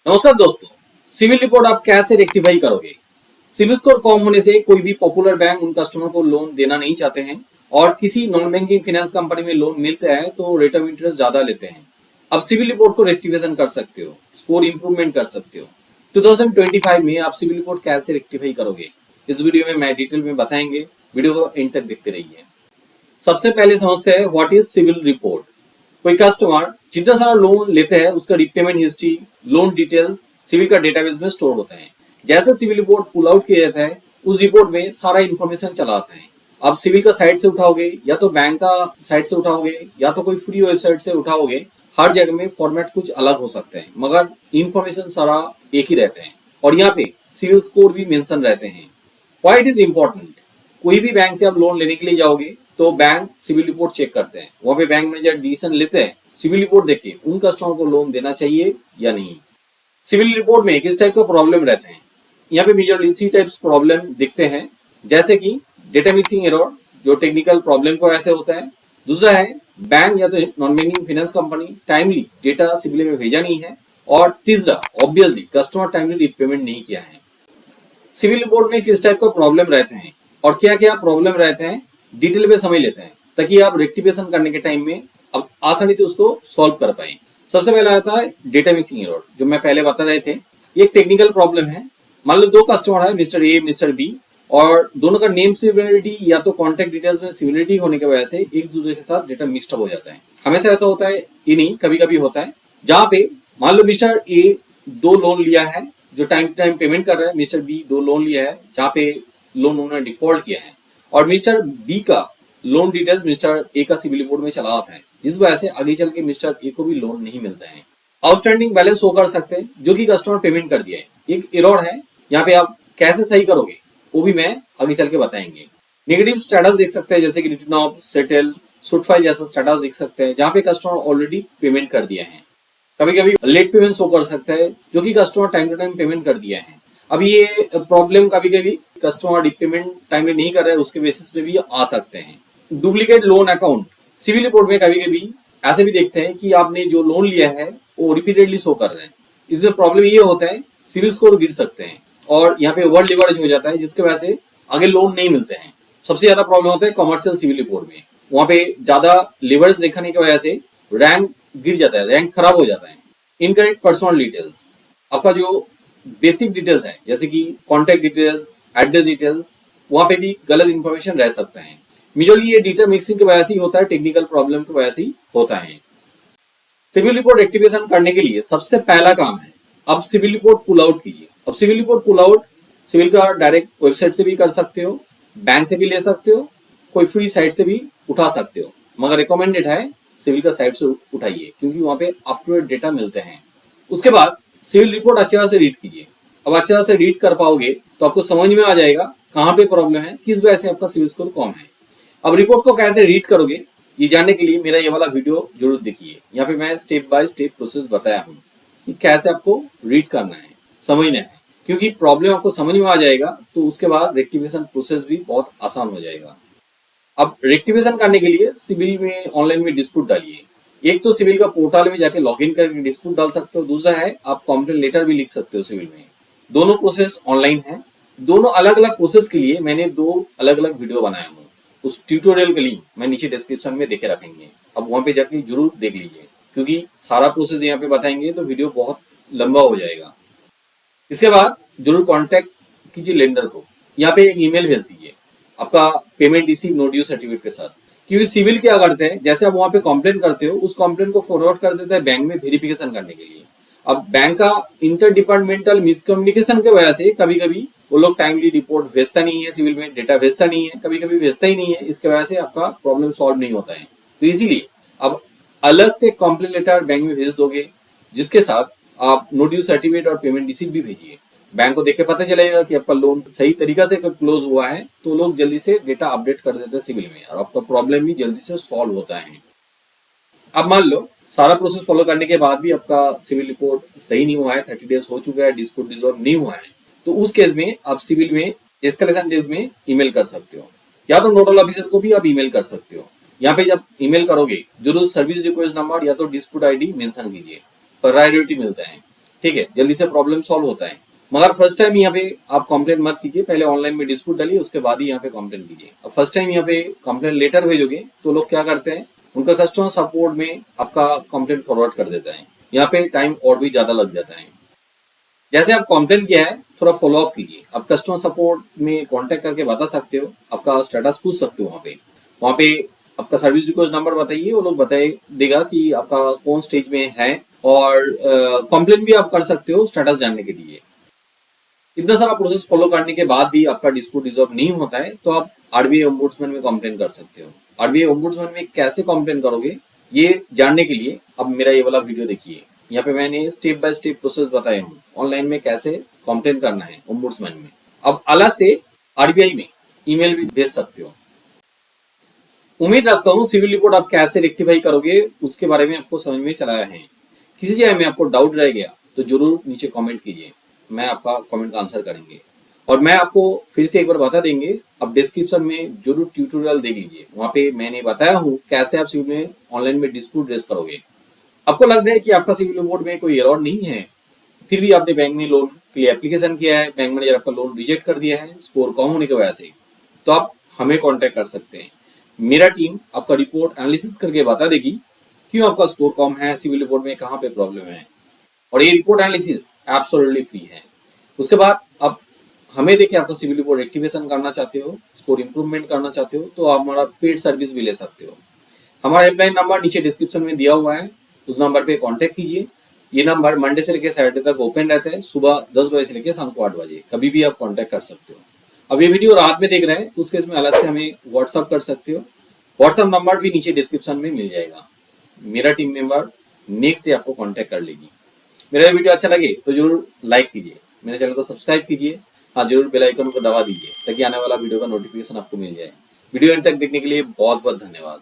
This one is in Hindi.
नमस्कार दोस्तों, सिविल रिपोर्ट आप कैसे रेक्टिफाई करोगे। सिविल स्कोर कम होने से कोई भी पॉपुलर बैंक उन कस्टमर को लोन देना नहीं चाहते हैं और किसी नॉन बैंकिंग फाइनेंस कंपनी में लोन मिलता है तो रेट ऑफ इंटरेस्ट ज्यादा लेते हैं। अब सिविल रिपोर्ट को रेक्टिफिकेशन कर सकते हो, स्कोर इंप्रूवमेंट कर सकते हो। 2025 में आप सिविल रिपोर्ट कैसे रेक्टिफाई करोगे, इस वीडियो में मैं डिटेल में बताएंगे। वीडियो को एंड तक देखते रहिए। सबसे पहले समझते हैं व्हाट इज सिविल रिपोर्ट। कोई कस्टमर जितना सारा लोन लेते हैं उसका repayment history, loan details CIBIL का डेटाबेस में स्टोर होता है। जैसे सिविल रिपोर्ट पुल आउट किया जाता है उस रिपोर्ट में सारा इन्फॉर्मेशन चला आता है। आप सिविल का साइट से उठाओगे या तो बैंक का साइट से उठाओगे या तो कोई फ्री वेबसाइट से उठाओगे, हर जगह में फॉर्मेट कुछ अलग हो सकते हैं मगर इन्फॉर्मेशन सारा एक ही रहते हैं और यहाँ पे सिविल स्कोर भी मेंशन रहते हैं। Why it is important. कोई भी बैंक से आप लोन लेने के लिए जाओगे तो बैंक सिविल रिपोर्ट चेक करते हैं। वहां पे बैंक मैनेजर डिसीजन लेते हैं सिविल रिपोर्ट देख के उन कस्टमर को लोन देना चाहिए या नहीं। सिविल रिपोर्ट में किस टाइप का प्रॉब्लम रहते हैं, यहाँ पे मेजरली 3 टाइप्स प्रॉब्लम दिखते हैं। जैसे कि डेटा मिक्सिंग एरर, जो टेक्निकल प्रॉब्लम को ऐसे होता है। दूसरा है बैंक या तो non banking finance company timely data CIBIL में भेजा नहीं है। और तीसरा ऑब्वियसली कस्टमर टाइमली रिपेमेंट नहीं किया है। सिविल रिपोर्ट में किस टाइप का प्रॉब्लम रहते हैं और क्या क्या प्रॉब्लम रहते हैं डिटेल में समझ लेते हैं ताकि आप रेक्टिफिकेशन करने के टाइम में अब आसानी से उसको सॉल्व कर पाए। सबसे पहला आता है डेटा मिक्सिंग एरर, जो मैं पहले बता रहे थे। ये एक टेक्निकल प्रॉब्लम है। मान लो 2 कस्टमर है, मिस्टर ए मिस्टर बी, और दोनों का नेम सिमिलरिटी या तो कॉन्टेक्ट डिटेल्स में सिमिलरिटी होने की वजह से एक दूसरे के साथ डेटा मिक्सड हो जाता है। हमेशा ऐसा होता है ये नहीं, कभी कभी होता है जहाँ पे मान लो मिस्टर ए 2 लोन लिया है जो टाइम टू टाइम पेमेंट कर रहा है, मिस्टर बी 2 लोन लिया है जहाँ पे लोन उन्होंने डिफॉल्ट किया है और मिस्टर बी का लोन डिटेल्स मिस्टर ए का सिविल रिपोर्ट में चला आता है, जिस वजह से आगे चल के मिस्टर ए को भी लोन नहीं मिलता है। आउटस्टैंडिंग बैलेंस शो कर सकते हैं जो कि कस्टमर पेमेंट कर दिया है, एक एरर है। यहाँ पे आप कैसे सही करोगे वो भी मैं आगे चल के बताएंगे। नेगेटिव स्टेटस देख सकते हैं जैसे कि return of, settle, suit file जैसा स्टेटस देख सकते हैं जहाँ पे कस्टमर ऑलरेडी पेमेंट कर दिया है। कभी कभी लेट पेमेंट शो कर सकता है जो कि customer time to time payment कर दिया है। अब ये प्रॉब्लम कभी कभी कस्टमर रिपेमेंट टाइम में नहीं कर रहा है उसके बेसिस पे भी आ सकते हैं। Duplicate loan account CIBIL report में कभी कभी ऐसे भी देखते हैं कि आपने जो लोन लिया है वो रिपीटेडली शो कर रहे हैं। इसमें प्रॉब्लम ये होता है सिविल स्कोर गिर सकते हैं और यहाँ पे ओवर लिवरेज हो जाता है जिसकी वजह से आगे लोन नहीं मिलते हैं। सबसे ज्यादा प्रॉब्लम होता है कमर्शियल सिविल रिपोर्ट में, वहाँ पे ज्यादा लिवरेज दिखाने की वजह से रैंक गिर जाता है, रैंक खराब हो जाता है। इनकरेक्ट पर्सनल डिटेल्स, आपका जो बेसिक डिटेल्स है जैसे कि कॉन्टेक्ट डिटेल्स, एड्रेस डिटेल्स, वहाँ पे भी गलत इंफॉर्मेशन रह सकता है। मेजरली ये डेटा मिक्सिंग की वजह से ही होता है, टेक्निकल प्रॉब्लम की वजह से ही होता है। सिविल रिपोर्ट रेक्टिफिकेशन करने के लिए सबसे पहला काम है अब सिविल रिपोर्ट पुल आउट कीजिए। अब CIBIL report pull out CIBIL का डायरेक्ट वेबसाइट से भी कर सकते हो, बैंक से भी ले सकते हो, कोई फ्री साइट से भी उठा सकते हो, मगर रिकमेंडेड है सिविल का साइट से उठाइए क्योंकि वहाँ पे अप टू डेट डेटा मिलते हैं। उसके बाद सिविल रिपोर्ट अच्छे तरह से रीड कीजिए। अब अच्छे तरह से रीड कर पाओगे तो आपको समझ में आ जाएगा कहाँ पे प्रॉब्लम है, किस वजह से आपका सिविल स्कोर कम है। अब रिपोर्ट को कैसे रीड करोगे ये जानने के लिए मेरा ये वाला वीडियो जरूर देखिए। यहाँ पे मैं स्टेप बाय स्टेप प्रोसेस बताया हूँ कि कैसे आपको रीड करना है, समझना है, क्योंकि प्रॉब्लम आपको समझ में आ जाएगा तो उसके बाद रेक्टिफिकेशन प्रोसेस भी बहुत आसान हो जाएगा। अब रेक्टिफिकेशन करने के लिए सिविल में ऑनलाइन में डिस्प्यूट डालिए। एक तो सिविल का पोर्टल में जाके लॉगिन करके डिस्प्यूट डाल सकते हो, दूसरा है आप कंप्लेंट लेटर भी लिख सकते हो सिविल में। दोनों प्रोसेस ऑनलाइन है। दोनों अलग अलग प्रोसेस के लिए मैंने 2 अलग अलग वीडियो बनाया हूँ, उस ट्यूटोरियल का लिंक मैं नीचे डिस्क्रिप्शन में देके रखेंगे। अब वहां पे जाके जरूर देख लीजिए क्योंकि सारा प्रोसेस यहाँ पे बताएंगे तो वीडियो बहुत लंबा हो जाएगा। इसके बाद जरूर कांटेक्ट कीजिए लेंडर को, यहाँ पे एक ईमेल भेज दीजिए आपका payment receive no due certificate के साथ, क्योंकि सिविल क्या करते हैं जैसे आप वहाँ पे कंप्लेन करते हो उस कंप्लेन को फॉरवर्ड कर देता है बैंक में वेरिफिकेशन करने के लिए। अब बैंक का इंटर डिपार्टमेंटल मिसकम्युनिकेशन की वजह से कभी कभी वो लोग टाइमली रिपोर्ट भेजता नहीं है, सिविल में डेटा भेजता नहीं है, कभी कभी भेजता ही नहीं है। इसके वजह से आपका प्रॉब्लम सॉल्व नहीं होता है। तो इसीलिए अब अलग से कंप्लेंट लेटर बैंक में भेज दोगे जिसके साथ आप नो ड्यू सर्टिफिकेट और पेमेंट रिसीट भी भेजिए। बैंक को देख के पता चलेगा कि आपका लोन सही तरीका से क्लोज हुआ है तो लोग जल्दी से डेटा अपडेट कर देते हैं सिविल में और आपका प्रॉब्लम भी जल्दी से सॉल्व होता है। अब मान लो सारा प्रोसेस फॉलो करने के बाद भी आपका सिविल रिपोर्ट सही नहीं हुआ है, 30 डेज हो चुका है, डिस्प्यूट रिजॉल्व नहीं हुआ है, तो उस केस में आप सिविल में एस्केलेशन डेज में ईमेल कर सकते हो या तो नोडल ऑफिसर को भी आप ईमेल कर सकते हो। यहाँ पे जब ईमेल करोगे जरूर सर्विस रिक्वेस्ट नंबर या तो डिस्प्यूट आईडी मेंशन कीजिए, प्रायोरिटी मिलता है। ठीक है, जल्दी से प्रॉब्लम सॉल्व होता है। मगर फर्स्ट टाइम यहाँ पे आप कंप्लेंट मत कीजिए, पहले ऑनलाइन में डिस्प्यूट डालिए, उसके बाद ही यहाँ पे कंप्लेंट कीजिए। अब फर्स्ट टाइम यहाँ पे कंप्लेंट लेटर भेजोगे तो लोग क्या करते हैं, उनका कस्टमर सपोर्ट में आपका कंप्लेंट फॉरवर्ड कर देता है, यहाँ पे टाइम और भी ज्यादा लग जाता है। जैसे आप कंप्लेंट किया है थोड़ा फॉलो अप कीजिए, आप कस्टमर सपोर्ट में कांटेक्ट करके बता सकते हो, आपका स्टेटस पूछ सकते हो। वहाँ पे आपका सर्विस रिक्वेस्ट नंबर बताइए, वो लोग बताए देगा कि आपका कौन स्टेज में है, और कंप्लेंट भी आप कर सकते हो स्टेटस जानने के लिए। इतना सारा प्रोसेस फॉलो करने के बाद भी आपका डिस्प्यूट रिजॉल्व नहीं होता है तो आप आरबीआई ओम्बुड्समैन में कंप्लेन कर सकते हो। आरबीआई ओम्बुड्समैन में कैसे कंप्लेन करोगे ये जानने के लिए अब मेरा ये वाला वीडियो देखिए। यहाँ पे मैंने स्टेप बाय स्टेप प्रोसेस बताए हूँ ऑनलाइन में कैसे कंप्लेन करना है ओम्बुड्समैन में। अब अलग से आरबीआई में ईमेल भी भेज सकते हो। उम्मीद रखता हूँ सिविल रिपोर्ट आप कैसे रेक्टिफाई करोगे उसके बारे में आपको समझ में चलाया है। किसी जगह में आपको डाउट रह गया तो जरूर नीचे कमेंट कीजिए, मैं आपका कमेंट का आंसर करेंगे। और मैं आपको फिर से एक बार बता देंगे, अब डिस्क्रिप्शन में जरूर ट्यूटोरियल देख लीजिए, वहाँ पे मैंने बताया हूँ कैसे आप सिविल में ऑनलाइन में डिस्प्यूट रेज करोगे। आपको लगता है कि आपका सिविल रिपोर्ट में कोई एरर नहीं है, फिर भी आपने बैंक में लोन के लिए एप्लीकेशन किया है, बैंक मैनेजर आपका लोन रिजेक्ट कर दिया है स्कोर कम होने की वजह से, तो आप हमें कॉन्टेक्ट कर सकते हैं। मेरा टीम आपका रिपोर्ट एनालिसिस करके बता देगी क्यों आपका स्कोर कम है, सिविल रिपोर्ट में कहाँ पे प्रॉब्लम है। और ये रिपोर्ट एनालिसिस एब्सोल्युटली फ्री है। उसके बाद आप हमें देखिए, आपका सिविल रिपोर्ट एक्टिवेशन करना चाहते हो, स्कोर इंप्रूवमेंट करना चाहते हो तो आप हमारा पेड सर्विस भी ले सकते हो। हमारा हेल्पलाइन नंबर नीचे डिस्क्रिप्शन में दिया हुआ है, उस नंबर पे कांटेक्ट कीजिए। ये नंबर मंडे से लेकर सैटरडे तक ओपन रहता है, सुबह 10 बजे से लेकर शाम को 8 बजे, कभी भी आप कांटेक्ट कर सकते हो। अब ये वीडियो रात में देख रहे हैं तो उसके इसमें अलग से हमें व्हाट्सअप कर सकते हो, व्हाट्सअप नंबर भी नीचे डिस्क्रिप्शन में मिल जाएगा। मेरा टीम मेंबर नेक्स्ट डे आपको कांटेक्ट कर लेगी। मेरा वीडियो अच्छा लगे तो जरूर लाइक कीजिए, मेरे चैनल को सब्सक्राइब कीजिए, हाँ जरूर बेल आइकन को दबा दीजिए ताकि आने वाला वीडियो का नोटिफिकेशन आपको मिल जाए। वीडियो एंड तक देखने के लिए बहुत बहुत धन्यवाद।